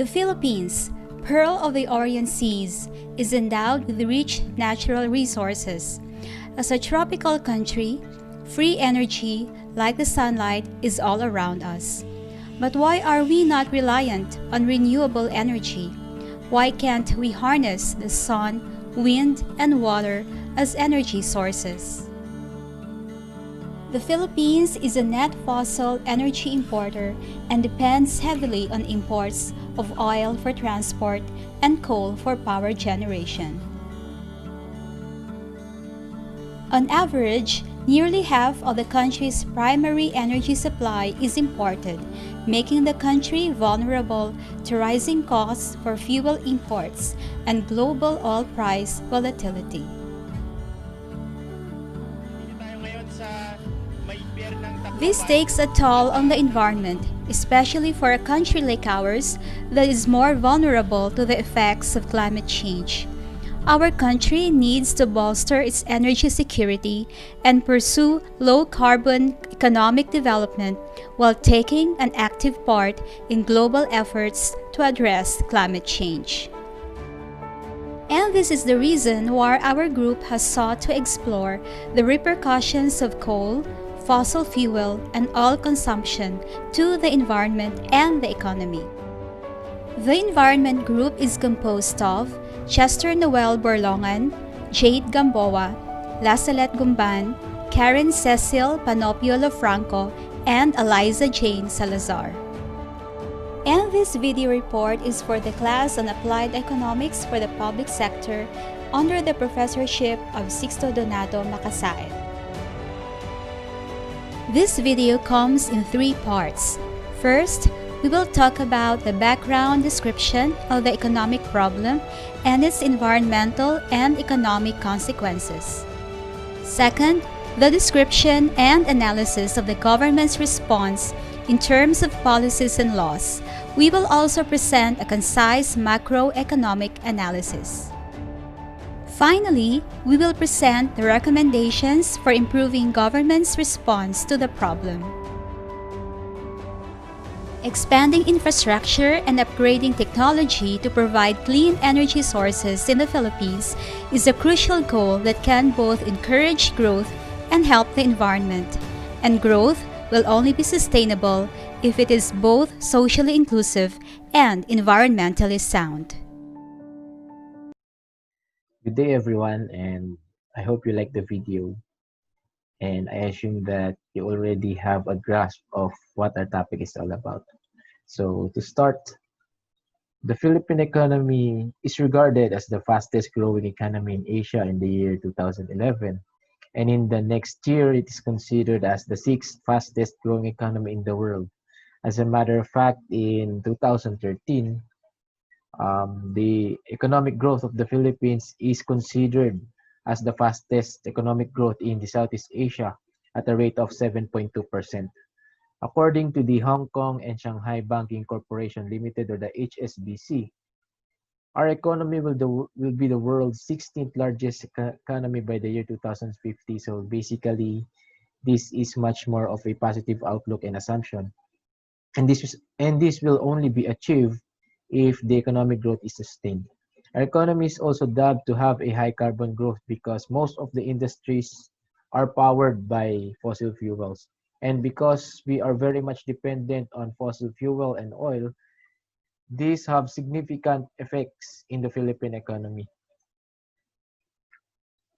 The Philippines, Pearl of the Orient Seas, is endowed with rich natural resources. As a tropical country, free energy, like the sunlight, is all around us. But why are we not reliant on renewable energy? Why can't we harness the sun, wind, and water as energy sources? The Philippines is a net fossil energy importer and depends heavily on imports of oil for transport and coal for power generation. On average, nearly half of the country's primary energy supply is imported, making the country vulnerable to rising costs for fuel imports and global oil price volatility. This takes a toll on the environment, especially for a country like ours that is more vulnerable to the effects of climate change. Our country needs to bolster its energy security and pursue low-carbon economic development while taking an active part in global efforts to address climate change. And this is the reason why our group has sought to explore the repercussions of coal, fossil fuel, and oil consumption to the environment and the economy. The Environment Group is composed of Noel Borlongan, Jade Gamboa, Lasalette Gumban, Karren Cecil Panopio-Lofranco, and Allyza Jane Salazar. And this video report is for the class on Applied Economics for the Public Sector under the professorship of Sixto Donato Macasaet. This video comes in 3 parts. First, we will talk about the background description of the economic problem and its environmental and economic consequences. Second, the description and analysis of the government's response in terms of policies and laws. We will also present a concise macroeconomic analysis. Finally, we will present the recommendations for improving government's response to the problem. Expanding infrastructure and upgrading technology to provide clean energy sources in the Philippines is a crucial goal that can both encourage growth and help the environment. And growth will only be sustainable if it is both socially inclusive and environmentally sound. Good day, everyone, and I hope you like the video. And I assume that you already have a grasp of what our topic is all about. So to start, the Philippine economy is regarded as the fastest growing economy in Asia in the year 2011. And in the next year, it is considered as the 6th fastest growing economy in the world. As a matter of fact, in 2013, the economic growth of the Philippines is considered as the fastest economic growth in the Southeast Asia at a rate of 7.2%. According to the Hong Kong and Shanghai Banking Corporation Limited, or the HSBC, our economy will be the world's 16th largest economy by the year 2050. So basically, this is much more of a positive outlook and assumption. And this will only be achieved if the economic growth is sustained. Our economy is also dubbed to have a high carbon growth because most of the industries are powered by fossil fuels. And because we are very much dependent on fossil fuel and oil, these have significant effects in the Philippine economy.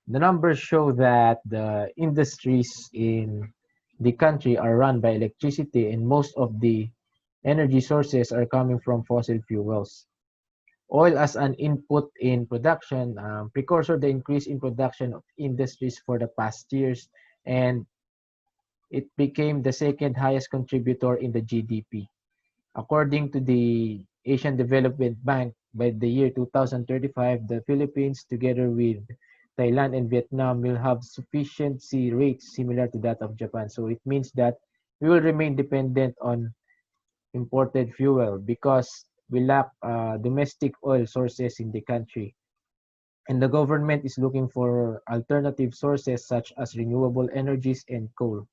The numbers show that the industries in the country are run by electricity, and most of the energy sources are coming from fossil fuels. Oil as an input in production, precursor the increase in production of industries for the past years, and it became the second highest contributor in the GDP. According to the Asian Development Bank, by the year 2035, the Philippines, together with Thailand and Vietnam, will have sufficiency rates similar to that of Japan. So it means that we will remain dependent on imported fuel because we lack domestic oil sources in the country. And the government is looking for alternative sources such as renewable energies and coal,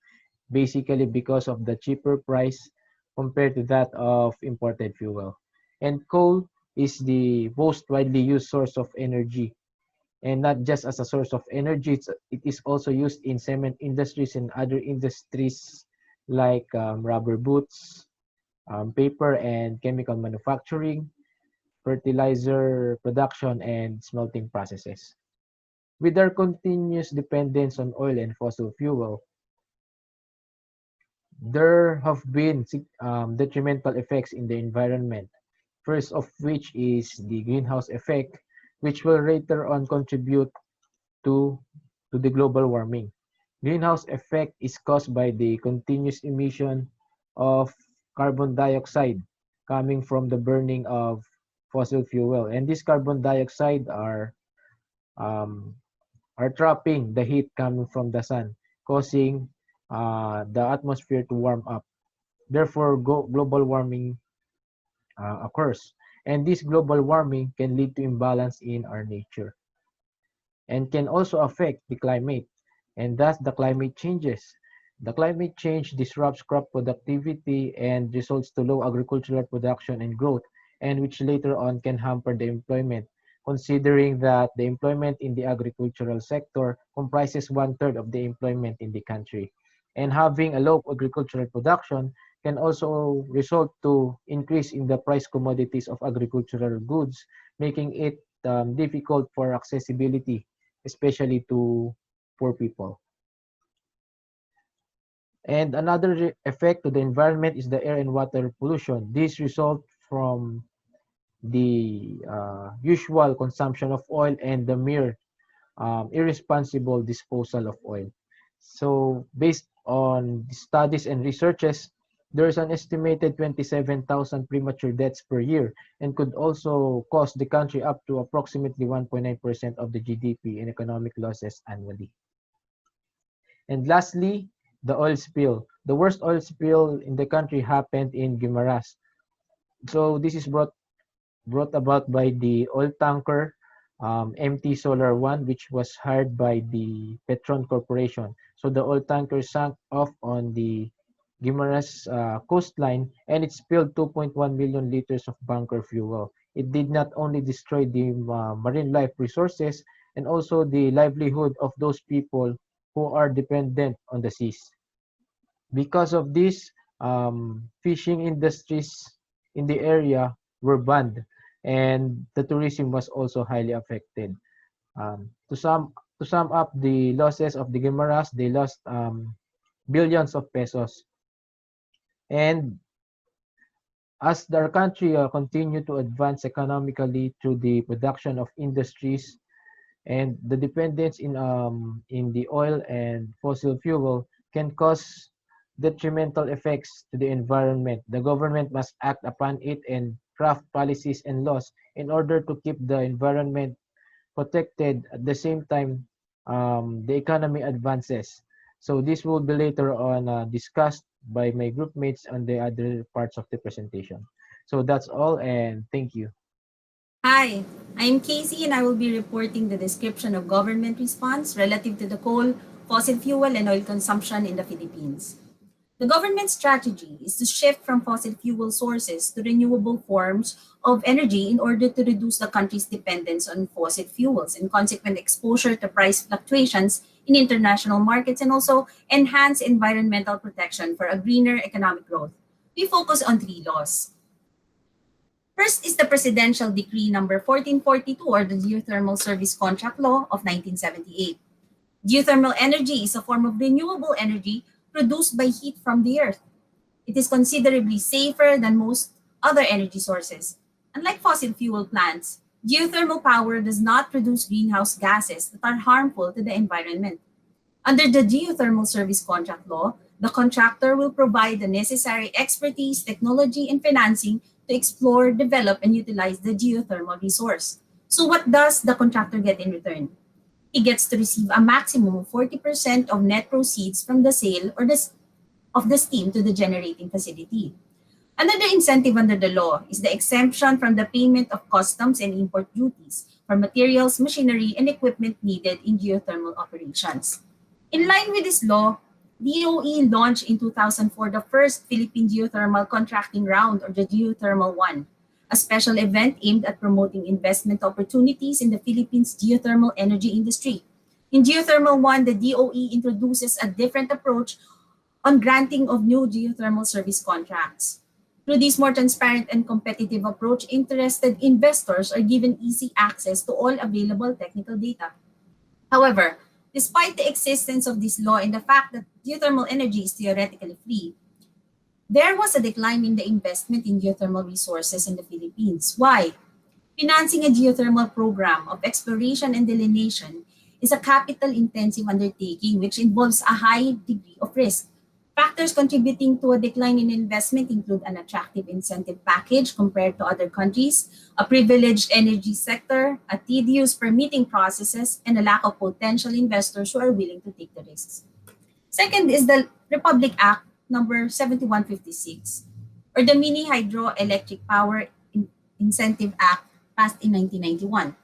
basically because of the cheaper price compared to that of imported fuel. And coal is the most widely used source of energy. And not just as a source of energy, it is also used in cement industries and other industries like rubber boots, paper and chemical manufacturing, fertilizer production, and smelting processes. With our continuous dependence on oil and fossil fuel, there have been detrimental effects in the environment. First of which is the greenhouse effect, which will later on contribute to, to the global warming. Greenhouse effect is caused by the continuous emission of carbon dioxide coming from the burning of fossil fuel. And this carbon dioxide um, are trapping the heat coming from the sun, causing the atmosphere to warm up. Therefore, global warming occurs. And this global warming can lead to imbalance in our nature and can also affect the climate, and thus the climate changes. The climate change disrupts crop productivity and results to low agricultural production and growth, and which later on can hamper the employment, considering that the employment in the agricultural sector comprises one-third of the employment in the country. And having a low agricultural production can also result to increase in the price commodities of agricultural goods, making it difficult for accessibility, especially to poor people. And another effect to the environment is the air and water pollution. This result from the usual consumption of oil and the mere irresponsible disposal of oil. So based on studies and researches, there is an estimated 27,000 premature deaths per year and could also cost the country up to approximately 1.9% of the GDP in economic losses annually. And lastly, the oil spill. The worst oil spill in the country happened in Guimaras. So this is brought about by the oil tanker MT Solar One, which was hired by the Petron Corporation. So the oil tanker sank off on the Guimaras coastline and it spilled 2.1 million liters of bunker fuel. It did not only destroy the marine life resources and also the livelihood of those people who are dependent on the seas. Because of this, fishing industries in the area were banned and the tourism was also highly affected. Um, to sum to sum up the losses of the Guimaras, they lost billions of pesos. And as our country continue to advance economically through the production of industries and the dependence in the oil and fossil fuel can cause detrimental effects to the environment. The government must act upon it and craft policies and laws in order to keep the environment protected. At the same time, the economy advances. So this will be later on discussed by my group mates on the other parts of the presentation. So that's all, and thank you. Hi, I'm Casey and I will be reporting the description of government response relative to the coal, fossil fuel, and oil consumption in the Philippines. The government strategy is to shift from fossil fuel sources to renewable forms of energy in order to reduce the country's dependence on fossil fuels and consequent exposure to price fluctuations in international markets and also enhance environmental protection for a greener economic growth. We focus on three laws. First is the Presidential Decree number 1442 or the Geothermal Service Contract Law of 1978. Geothermal energy is a form of renewable energy produced by heat from the earth. It is considerably safer than most other energy sources. Unlike fossil fuel plants, geothermal power does not produce greenhouse gases that are harmful to the environment. Under the Geothermal Service Contract Law, the contractor will provide the necessary expertise, technology, and financing to explore, develop, and utilize the geothermal resource. So what does the contractor get in return? He gets to receive a maximum of 40% of net proceeds from the sale of the steam to the generating facility. Another incentive under the law is the exemption from the payment of customs and import duties for materials, machinery, and equipment needed in geothermal operations. In line with this law, DOE launched in 2004 the first Philippine Geothermal Contracting Round or the Geothermal One. a special event aimed at promoting investment opportunities in the Philippines' geothermal energy industry. In Geothermal 1, the DOE introduces a different approach on granting of new geothermal service contracts. Through this more transparent and competitive approach, interested investors are given easy access to all available technical data. However, despite the existence of this law and the fact that geothermal energy is theoretically free, there was a decline in the investment in geothermal resources in the Philippines. Why? Financing a geothermal program of exploration and delineation is a capital-intensive undertaking which involves a high degree of risk. Factors contributing to a decline in investment include an attractive incentive package compared to other countries, a privileged energy sector, a tedious permitting processes, and a lack of potential investors who are willing to take the risks. Second is the Republic Act number 7156, or the Mini Hydroelectric Power Incentive Act passed in 1991.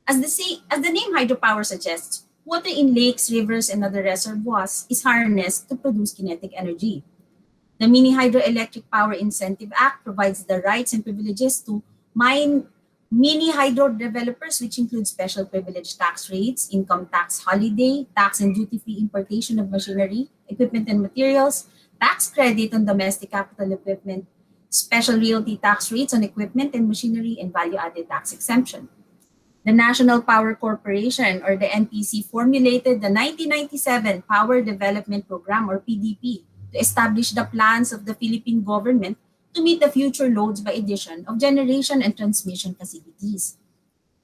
As the name hydropower suggests, water in lakes, rivers, and other reservoirs is harnessed to produce kinetic energy. The Mini Hydroelectric Power Incentive Act provides the rights and privileges to mine mini hydro developers, which include special privilege tax rates, income tax holiday, tax and duty-free importation of machinery, equipment and materials, tax credit on domestic capital equipment, special realty tax rates on equipment and machinery, and value-added tax exemption. The National Power Corporation, or the NPC, formulated the 1997 Power Development Program, or PDP, to establish the plans of the Philippine government to meet the future loads by addition of generation and transmission facilities.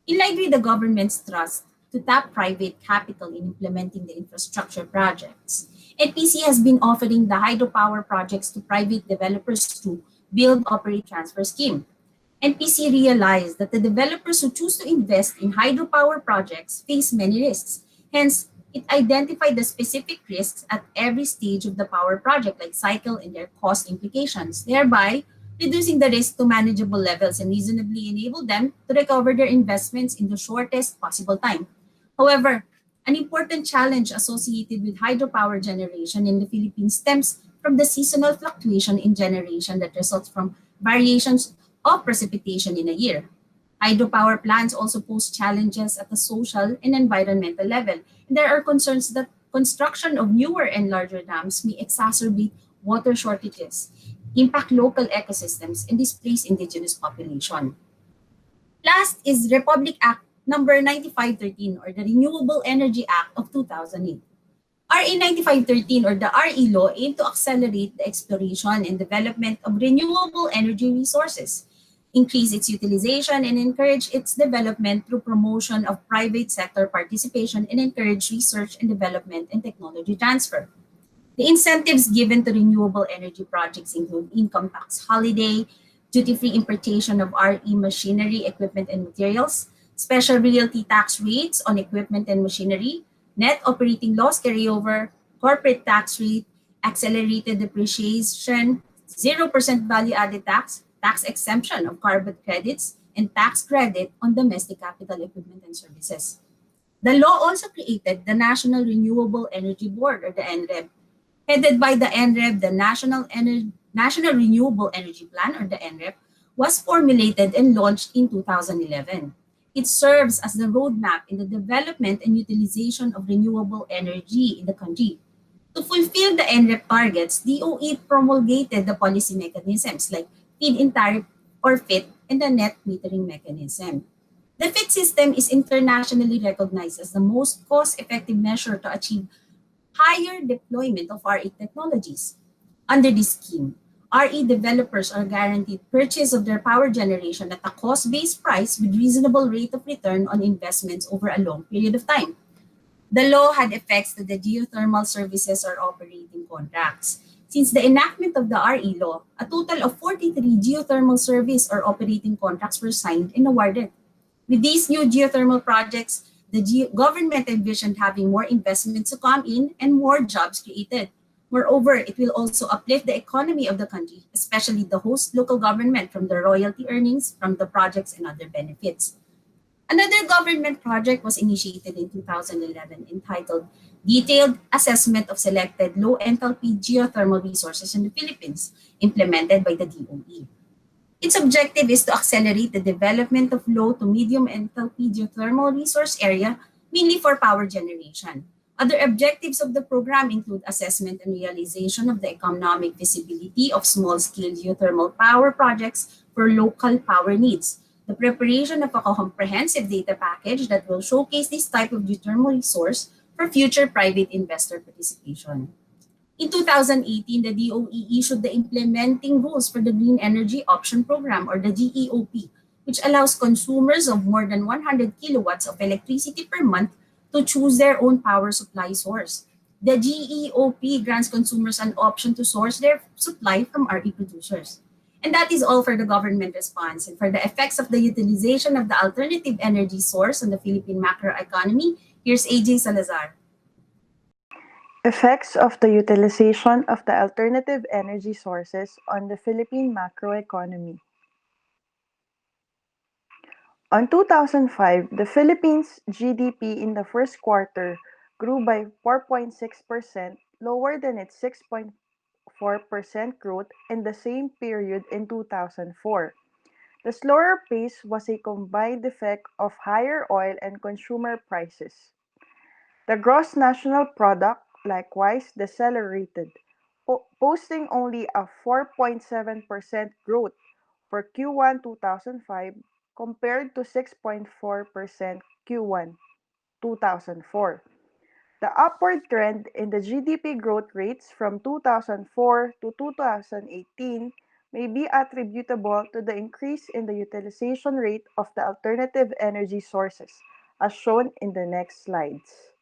In line with the government's thrust to tap private capital in implementing the infrastructure projects, NPC has been offering the hydropower projects to private developers through Build, Operate, Transfer scheme. NPC realized that the developers who choose to invest in hydropower projects face many risks. Hence, it identified the specific risks at every stage of the power project, like cycle and their cost implications, thereby reducing the risk to manageable levels and reasonably enable them to recover their investments in the shortest possible time. However, an important challenge associated with hydropower generation in the Philippines stems from the seasonal fluctuation in generation that results from variations of precipitation in a year. Hydropower plants also pose challenges at the social and environmental level, and there are concerns that construction of newer and larger dams may exacerbate water shortages, impact local ecosystems, and displace indigenous population. Last is Republic Act number 9513, or the Renewable Energy Act of 2008. RA 9513, or the RE law, aimed to accelerate the exploration and development of renewable energy resources, increase its utilization, and encourage its development through promotion of private sector participation, and encourage research and development and technology transfer. The incentives given to renewable energy projects include income tax holiday, duty-free importation of RE machinery, equipment, and materials, special realty tax rates on equipment and machinery, net operating loss carryover, corporate tax rate, accelerated depreciation, 0% value-added tax, tax exemption of carbon credits, and tax credit on domestic capital equipment and services. The law also created the National Renewable Energy Board, or the NREB. Headed by the NREB, the National Renewable Energy Plan, or the NREP, was formulated and launched in 2011. It serves as the roadmap in the development and utilization of renewable energy in the country. To fulfill the NREP targets, DOE promulgated the policy mechanisms like feed-in tariff, or FIT, and the net metering mechanism. The FIT system is internationally recognized as the most cost-effective measure to achieve higher deployment of RE technologies. Under this scheme, RE developers are guaranteed purchase of their power generation at a cost-based price with reasonable rate of return on investments over a long period of time. The law had effects to the geothermal services or operating contracts. Since the enactment of the RE law, a total of 43 geothermal service or operating contracts were signed and awarded. With these new geothermal projects, the government envisioned having more investments to come in and more jobs created. Moreover, it will also uplift the economy of the country, especially the host local government, from the royalty earnings from the projects and other benefits. Another government project was initiated in 2011 entitled Detailed Assessment of Selected Low Enthalpy Geothermal Resources in the Philippines, implemented by the DOE. Its objective is to accelerate the development of low to medium enthalpy geothermal resource area, mainly for power generation. Other objectives of the program include assessment and realization of the economic feasibility of small-scale geothermal power projects for local power needs, the preparation of a comprehensive data package that will showcase this type of geothermal resource for future private investor participation. In 2018, the DOE issued the implementing rules for the Green Energy Option Program, or the GEOP, which allows consumers of more than 100 kilowatts of electricity per month to choose their own power supply source. The GEOP grants consumers an option to source their supply from RE producers. And that is all for the government response. And for the effects of the utilization of the alternative energy source on the Philippine macroeconomy, here's AJ Salazar. Effects of the utilization of the alternative energy sources on the Philippine macroeconomy. On 2005, the Philippines' GDP in the first quarter grew by 4.6%, lower than its 6.4% growth in the same period in 2004. The slower pace was a combined effect of higher oil and consumer prices. The gross national product likewise decelerated, posting only a 4.7% growth for Q1 2005 compared to 6.4% Q1 2004. The upward trend in the GDP growth rates from 2004 to 2018 may be attributable to the increase in the utilization rate of the alternative energy sources, as shown in the next slides.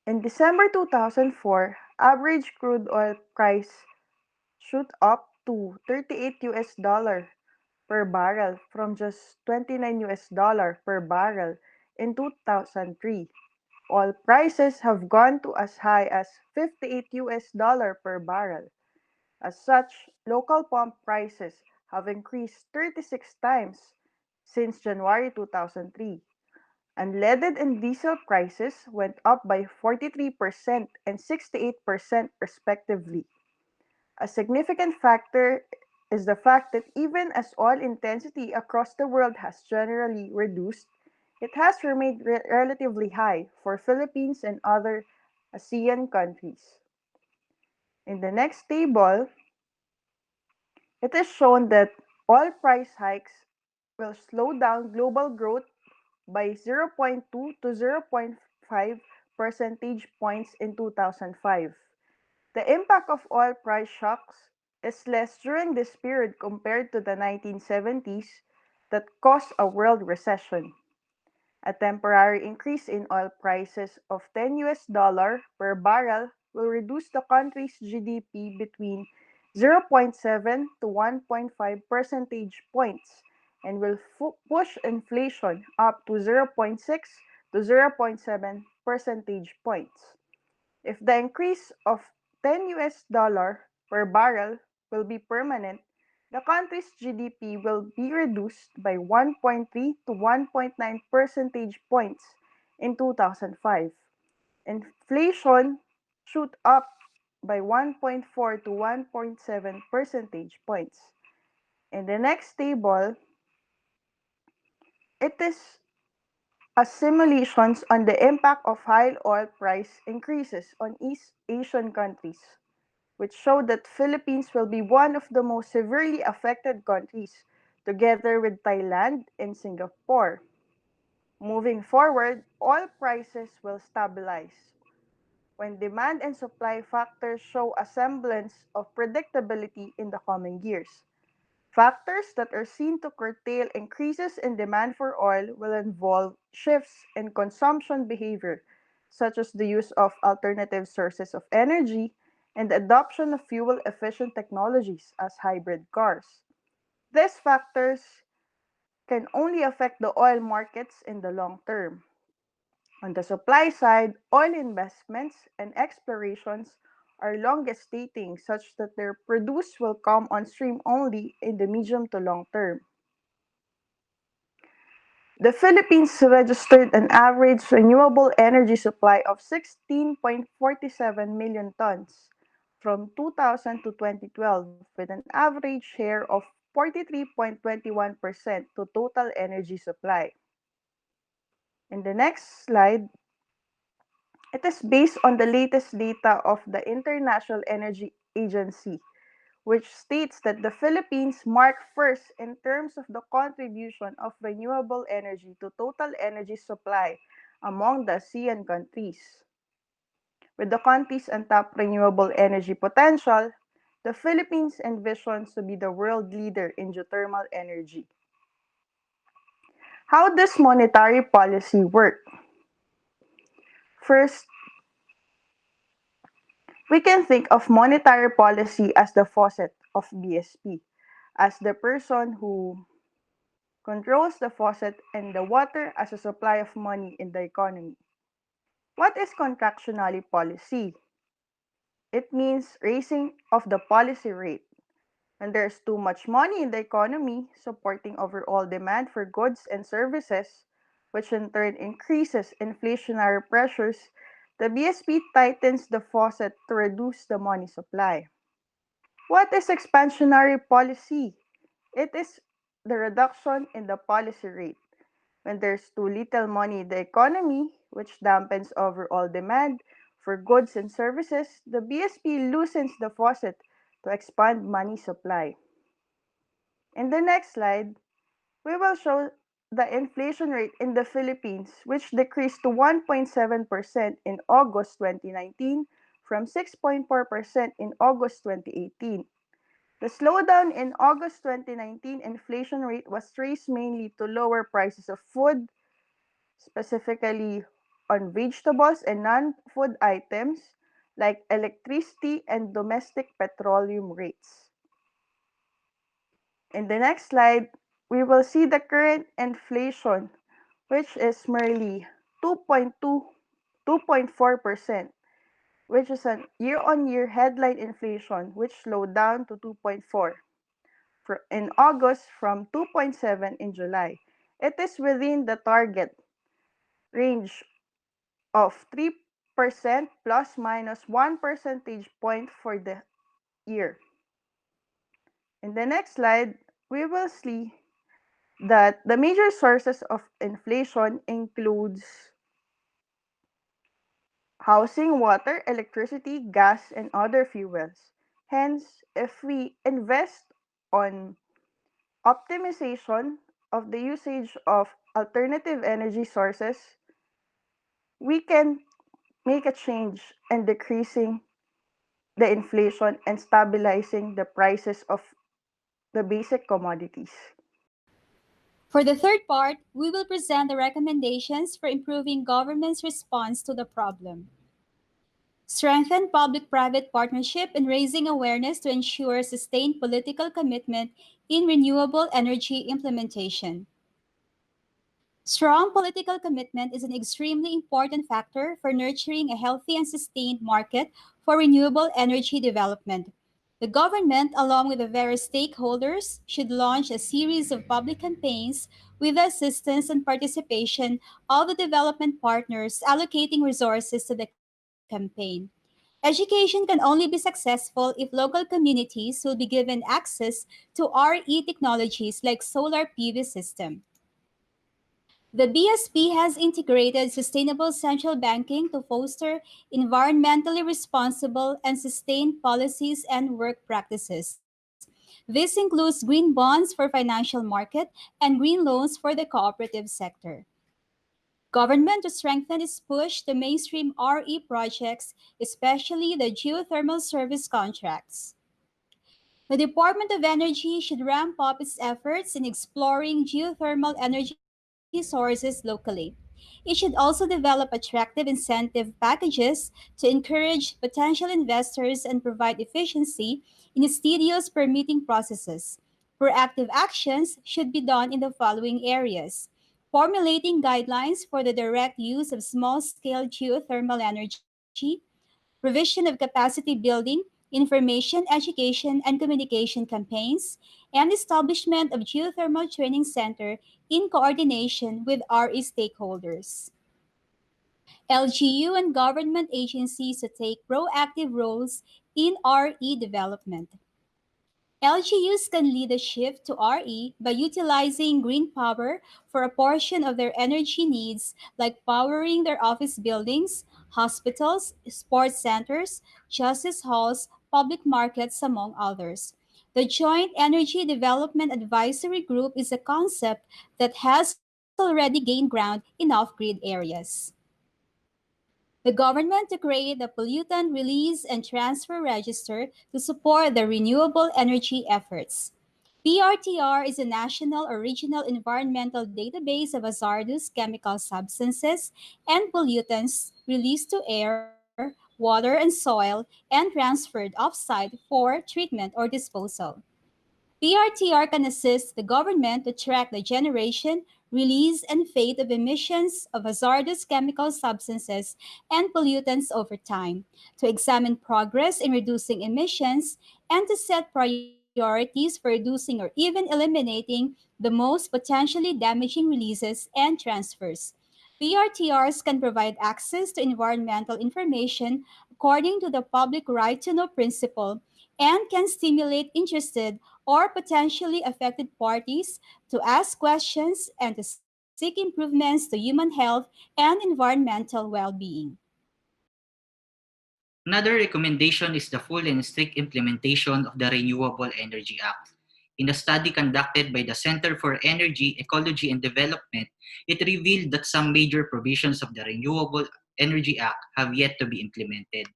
In December 2004, average crude oil price shoot up to 38 US dollar per barrel from just 29 US dollar per barrel in 2003. Oil prices have gone to as high as 58 US dollar per barrel. As such, local pump prices have increased 36 times since January 2003. Unleaded and diesel prices went up by 43% and 68% respectively. A significant factor is the fact that even as oil intensity across the world has generally reduced, it has remained relatively high for Philippines and other ASEAN countries. In the next table, it is shown that oil price hikes will slow down global growth by zero point 0.2 to zero point 0.5 percentage points in 2005. The impact of oil price shocks is less during this period compared to the 1970s that caused a world recession. A temporary increase in oil prices of 10 US dollar per barrel will reduce the country's GDP between zero point 0.7 to 1.5 percentage points and will push inflation up to zero point 0.6 to zero point 0.7 percentage points. If the increase of 10 US dollar per barrel will be permanent, the country's GDP will be reduced by 1.3 to 1.9 percentage points in 2005. Inflation shoot up by 1.4 to 1.7 percentage points. In the next table, it is a simulations on the impact of high oil price increases on East Asian countries, which show that Philippines will be one of the most severely affected countries, together with Thailand and Singapore. Moving forward, oil prices will stabilize when demand and supply factors show a semblance of predictability in the coming years. Factors that are seen to curtail increases in demand for oil will involve shifts in consumption behavior, such as the use of alternative sources of energy and the adoption of fuel efficient technologies as hybrid cars. These factors can only affect the oil markets in the long term. On the supply side, oil investments and explorations are long gestating such that their produce will come on stream only in the medium to long term. The Philippines registered an average renewable energy supply of 16.47 million tons from 2000 to 2012 with an average share of 43.21% to total energy supply. In the next slide, it is based on the latest data of the International Energy Agency, which states that the Philippines mark first in terms of the contribution of renewable energy to total energy supply among the ASEAN countries. With the country's untapped renewable energy potential, the Philippines envisions to be the world leader in geothermal energy. How does monetary policy work? First, we can think of monetary policy as the faucet of BSP, as the person who controls the faucet and the water as a supply of money in the economy. What is contractionally policy? It means raising of the policy rate. When there's too much money in the economy, supporting overall demand for goods and services, which in turn increases inflationary pressures, the BSP tightens the faucet to reduce the money supply. What is expansionary policy? It is the reduction in the policy rate. When there's too little money in the economy, which dampens overall demand for goods and services, the BSP loosens the faucet to expand money supply. In the next slide, we will show the inflation rate in the Philippines, which decreased to 1.7% in August 2019 from 6.4% in August 2018. The slowdown in August 2019 inflation rate was traced mainly to lower prices of food, specifically on vegetables and non-food items like electricity and domestic petroleum rates. In the next slide, we will see the current inflation, which is merely 2.4%, which is a year-on-year headline inflation, which slowed down to 2.4 in August from 2.7 in July. It is within the target range of 3% plus minus 1 percentage point for the year. In the next slide, we will see that the major sources of inflation includes housing, water, electricity, gas, and other fuels. Hence, if we invest on optimization of the usage of alternative energy sources, we can make a change in decreasing the inflation and stabilizing the prices of the basic commodities. For the third part, we will present the recommendations for improving government's response to the problem. Strengthen public-private partnership and raising awareness to ensure sustained political commitment in renewable energy implementation. Strong political commitment is an extremely important factor for nurturing a healthy and sustained market for renewable energy development. The government, along with the various stakeholders, should launch a series of public campaigns with the assistance and participation of the development partners allocating resources to the campaign. Education can only be successful if local communities will be given access to RE technologies like solar PV system. The BSP has integrated sustainable central banking to foster environmentally responsible and sustained policies and work practices. This includes green bonds for financial market and green loans for the cooperative sector. Government to strengthen its push to mainstream RE projects, especially the geothermal service contracts. The Department of Energy should ramp up its efforts in exploring geothermal energy sources locally. It should also develop attractive incentive packages to encourage potential investors and provide efficiency in its tedious permitting processes. Proactive actions should be done in the following areas: formulating guidelines for the direct use of small scale geothermal energy, provision of capacity building, information, education, and communication campaigns, and establishment of geothermal training center in coordination with RE stakeholders. LGU and government agencies to take proactive roles in RE development. LGUs can lead a shift to RE by utilizing green power for a portion of their energy needs, like powering their office buildings, hospitals, sports centers, justice halls, public markets, among others. The Joint Energy Development Advisory Group is a concept that has already gained ground in off-grid areas. The government to create a pollutant release and transfer register to support the renewable energy efforts. PRTR is a national or regional environmental database of hazardous chemical substances and pollutants released to air, water, and soil and transferred offsite for treatment or disposal. PRTR can assist the government to track the generation, release, and fate of emissions of hazardous chemical substances and pollutants over time, to examine progress in reducing emissions, and to set priorities for reducing or even eliminating the most potentially damaging releases and transfers. PRTRs can provide access to environmental information according to the public right to know principle and can stimulate interested or potentially affected parties to ask questions and to seek improvements to human health and environmental well being. Another recommendation is the full and strict implementation of the Renewable Energy Act. In a study conducted by the Center for Energy, Ecology, and Development, it revealed that some major provisions of the Renewable Energy Act have yet to be implemented.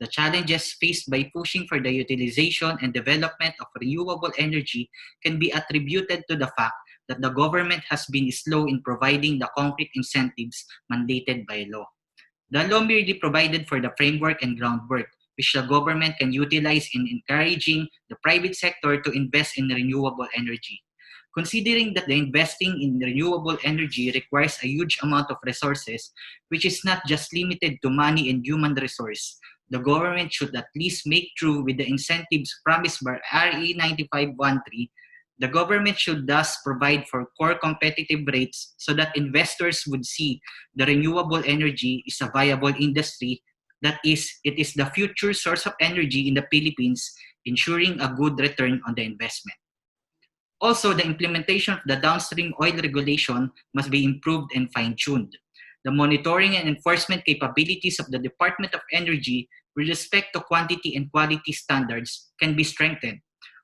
The challenges faced by pushing for the utilization and development of renewable energy can be attributed to the fact that the government has been slow in providing the concrete incentives mandated by law. The law merely provided for the framework and groundwork, which the government can utilize in encouraging the private sector to invest in renewable energy. Considering that the investing in renewable energy requires a huge amount of resources, which is not just limited to money and human resource, the government should at least make true with the incentives promised by RE 9513. The government should thus provide for core competitive rates so that investors would see the renewable energy is a viable industry, that is, it is the future source of energy in the Philippines, ensuring a good return on the investment. Also, the implementation of the downstream oil regulation must be improved and fine-tuned. The monitoring and enforcement capabilities of the Department of Energy with respect to quantity and quality standards can be strengthened.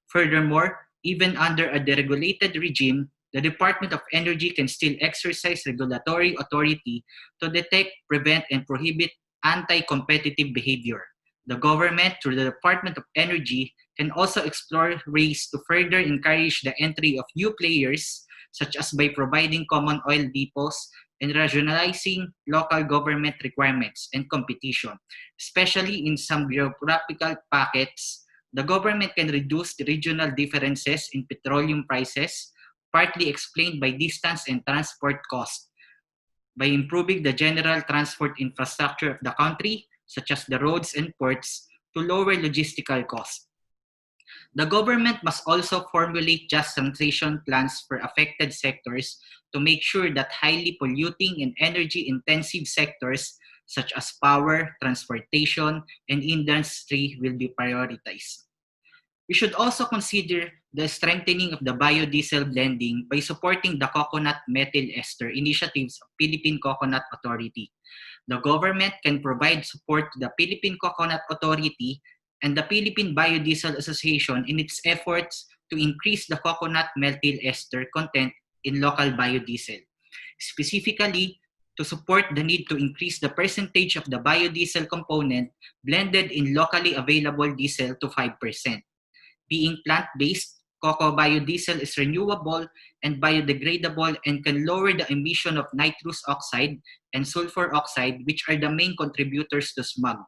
Furthermore, even under a deregulated regime, the Department of Energy can still exercise regulatory authority to detect, prevent, and prohibit anti-competitive behavior. The government, through the Department of Energy, can also explore ways to further encourage the entry of new players, such as by providing common oil depots and regionalizing local government requirements and competition. Especially in some geographical pockets, the government can reduce the regional differences in petroleum prices, partly explained by distance and transport costs, by improving the general transport infrastructure of the country, such as the roads and ports, to lower logistical costs. The government must also formulate just transition plans for affected sectors to make sure that highly polluting and energy-intensive sectors such as power, transportation, and industry will be prioritized. We should also consider the strengthening of the biodiesel blending by supporting the coconut methyl ester initiatives of Philippine Coconut Authority. The government can provide support to the Philippine Coconut Authority and the Philippine Biodiesel Association in its efforts to increase the coconut methyl ester content in local biodiesel. Specifically, to support the need to increase the percentage of the biodiesel component blended in locally available diesel to 5%. Being plant-based, cocoa biodiesel is renewable and biodegradable and can lower the emission of nitrous oxide and sulfur oxide, which are the main contributors to smog.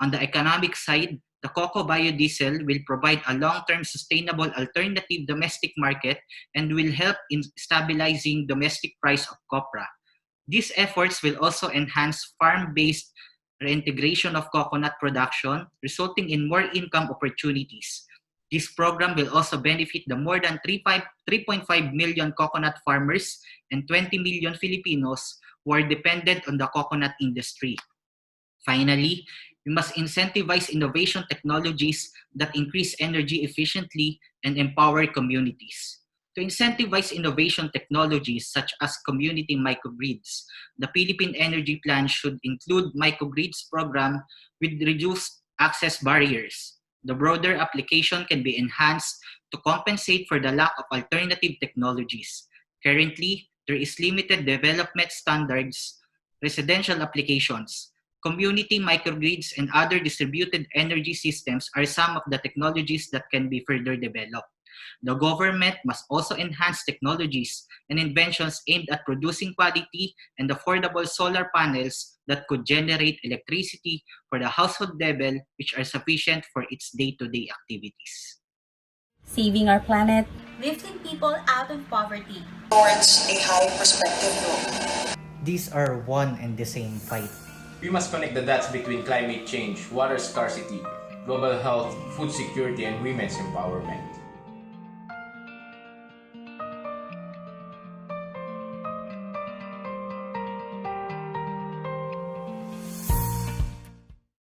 On the economic side, the cocoa biodiesel will provide a long-term sustainable alternative domestic market and will help in stabilizing domestic price of copra. These efforts will also enhance farm-based reintegration of coconut production, resulting in more income opportunities. This program will also benefit the more than 3.5 million coconut farmers and 20 million Filipinos who are dependent on the coconut industry. Finally, we must incentivize innovation technologies that increase energy efficiently and empower communities. To incentivize innovation technologies such as community microgrids, the Philippine Energy Plan should include microgrids program with reduced access barriers. The broader application can be enhanced to compensate for the lack of alternative technologies. Currently, there is limited development standards, residential applications. Community microgrids and other distributed energy systems are some of the technologies that can be further developed. The government must also enhance technologies and inventions aimed at producing quality and affordable solar panels that could generate electricity for the household level, which are sufficient for its day-to-day activities. Saving our planet, lifting people out of poverty. Towards a high perspective growth. These are one and the same fight. We must connect the dots between climate change, water scarcity, global health, food security, and women's empowerment.